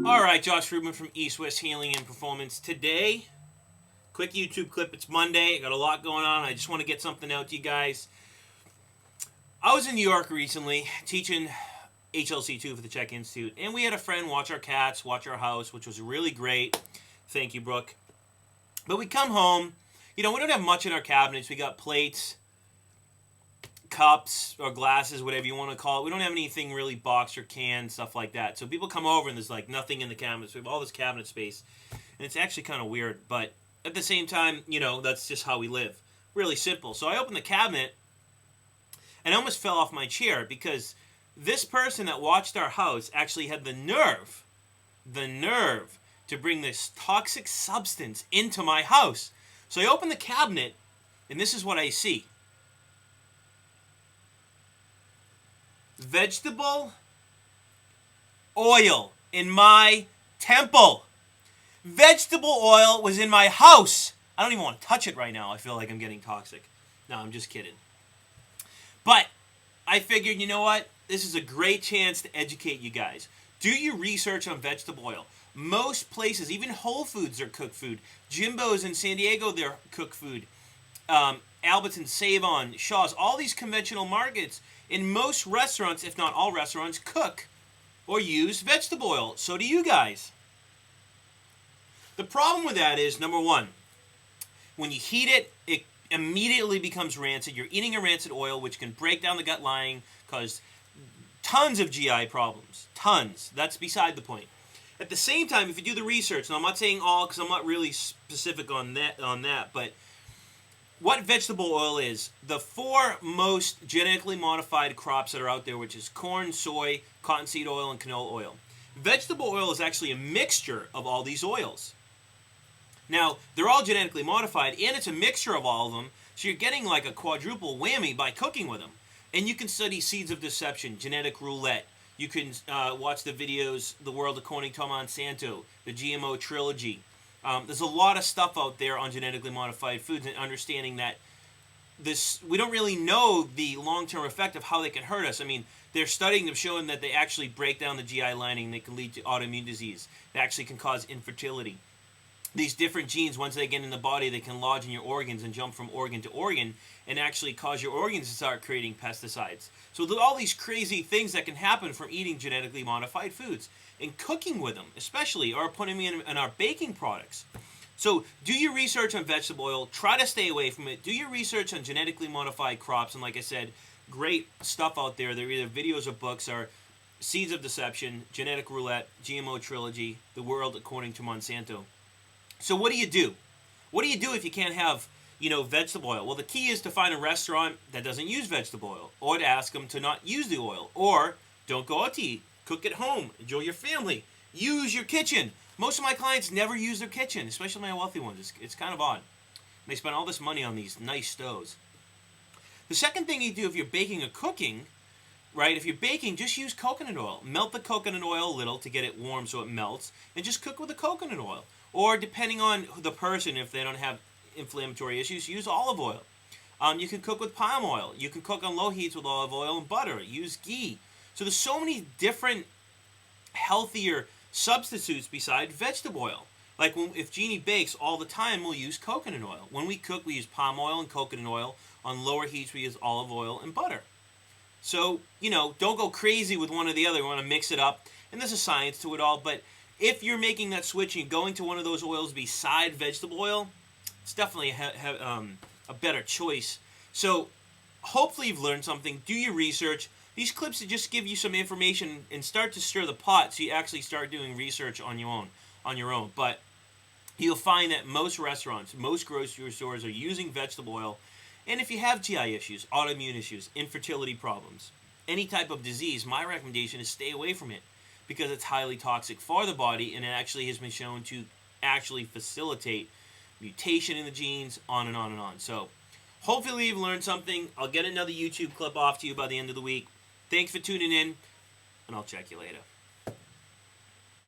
All right, Josh Rubin from East West Healing and Performance. Today, quick YouTube clip. It's Monday. I got a lot going on. I just want to get something out to you guys. I was in New York recently teaching HLC2 for the Czech Institute, and we had a friend watch our cats, watch our house, which was really great. Thank you, Brooke. But we come home. We don't have much in our cabinets. We got plates, cups, or glasses, whatever you want to call it. We don't have anything really boxed or canned, stuff like that. So people come over and there's like nothing in the cabinets. We have all this cabinet space. And it's actually kind of weird. But at the same time, that's just how we live. Really simple. So I opened the cabinet and I almost fell off my chair because this person that watched our house actually had the nerve to bring this toxic substance into my house. So I opened the cabinet and this is what I see. Vegetable oil in my temple. Vegetable oil was in my house. I don't even want to touch it right now. I feel like I'm getting toxic. No, I'm just kidding. But I figured, you know what? This is a great chance to educate you guys. Do your research on vegetable oil. Most places, even Whole Foods, are cooked food. Jimbo's in San Diego, they're cooked food. Albertsons, Save-On, Shaw's, all these conventional markets, in most restaurants, if not all restaurants, cook or use vegetable oil. So do you guys. The problem with that is, number one, when you heat it, it immediately becomes rancid. You're eating a rancid oil, which can break down the gut lining, cause tons of GI problems. Tons. That's beside the point. At the same time, if you do the research, and I'm not saying all because I'm not really specific on that, but what vegetable oil is, the four most genetically modified crops that are out there, which is corn, soy, cottonseed oil, and canola oil. Vegetable oil is actually a mixture of all these oils. Now, they're all genetically modified, and it's a mixture of all of them, so you're getting like a quadruple whammy by cooking with them. And you can study Seeds of Deception, Genetic Roulette. You can watch the videos, The World According to Monsanto, the GMO Trilogy. There's a lot of stuff out there on genetically modified foods and understanding that we don't really know the long-term effect of how they can hurt us. I mean, they're studying them showing that they actually break down the GI lining. They can lead to autoimmune disease. They actually can cause infertility. These different genes, once they get in the body, they can lodge in your organs and jump from organ to organ and actually cause your organs to start creating pesticides. So there are all these crazy things that can happen from eating genetically modified foods and cooking with them, especially, or putting them in our baking products. So do your research on vegetable oil. Try to stay away from it. Do your research on genetically modified crops. And like I said, great stuff out there. They're either videos or books or Seeds of Deception, Genetic Roulette, GMO Trilogy, The World According to Monsanto. So what do you do? What do you do if you can't have, vegetable oil? Well, the key is to find a restaurant that doesn't use vegetable oil, or to ask them to not use the oil, or don't go out to eat. Cook at home. Enjoy your family. Use your kitchen. Most of my clients never use their kitchen, especially my wealthy ones. It's kind of odd. They spend all this money on these nice stoves. The second thing you do if you're baking or cooking, right, if you're baking, just use coconut oil. Melt the coconut oil a little to get it warm so it melts, and just cook with the coconut oil. Or depending on the person, if they don't have inflammatory issues, use olive oil. You can cook with palm oil. You can cook on low heats with olive oil and butter. Use ghee. So there's so many different healthier substitutes beside vegetable oil. Like if Jeanne bakes all the time, we'll use coconut oil. When we cook, we use palm oil and coconut oil. On lower heats, we use olive oil and butter. So, don't go crazy with one or the other. We want to mix it up. And there's a science to it all, but if you're making that switch and you're going to one of those oils beside vegetable oil, it's definitely a better choice. So hopefully you've learned something. Do your research. These clips will just give you some information and start to stir the pot so you actually start doing research on your own. But you'll find that most restaurants, most grocery stores are using vegetable oil. And if you have GI issues, autoimmune issues, infertility problems, any type of disease, my recommendation is stay away from it, because it's highly toxic for the body, and it actually has been shown to actually facilitate mutation in the genes, on and on and on. So hopefully you've learned something. I'll get another YouTube clip off to you by the end of the week. Thanks for tuning in, and I'll check you later.